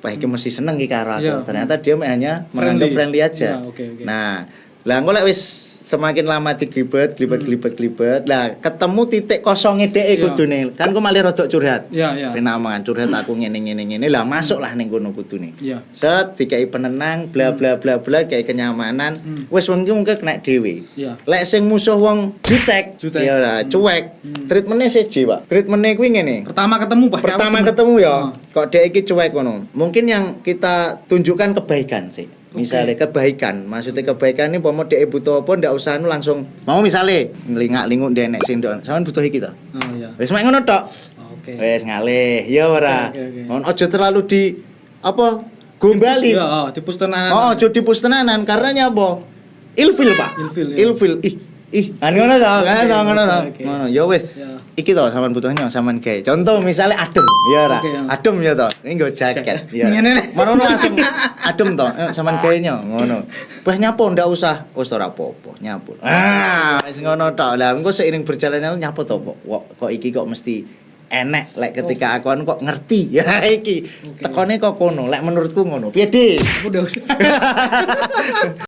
wah iki mesti seneng iki karo aku. Iya. Ternyata dia hanya menganggap friendly aja. Ya, oke. Nah, lah engko lek wis semakin lama diglibet, glibet. Lah ketemu titik kosongnya dhek Iya. kudune. Kan ku malih rodok curhat. Iya. Penamangan curhat aku ngene. Lah masuklah ning kono kudune. Iya. Set dikai penenang bla bla bla kayak kenyamanan. Wis wong iki mungkin kena dhewe. Iya. Lek sing musuh wong jutek, ya lah cuek. Treatmentnya siji, Pak. Treatmentnya kuwi ngene. Pertama ketemu Pak. Pertama ketemu ya, kok dhek iki cuek ngono. Mungkin yang kita tunjukkan kebaikan sih. Misalnya kebaikan, maksudnya kebaikan ini pomo dhek butuh apa ndak usah langsung. Mau misalnya ngelingak-linguk ndek nek sing ndok. Sampeyan butuh iki to. Oh iya. Wis mek ngono tok. Oke. Wis ngalih, ya ora. Oke. Ngono aja terlalu di apa gombali. Iya, dipus tenanan. Oh, aja dipus tenanan karena apa? Ilfil, Pak. Ilfil, ya. Ih, ngono to, kan ngono to. Oke. Ngono, ya wis. Ya. Iki to sampean butuhnya sampean gawe. Contoh misalnya adem, ya ora. Oke, ya. Adem ya to. Ini nggo jaket, ya. Ngene nih. Ngono langsung adem to. Sampean gawe nya ngono. Wah nyapo ndak usah. Wis ora apa-apa, nyapo. Wis ngono tok. Lah engko seiring berjalannya nyapo to kok iki kok mesti enek lek ketika aku kok ngerti. Ya iki. Tekone kok kono. Lek menurutku ngono. Piye, Dik? Udah usah.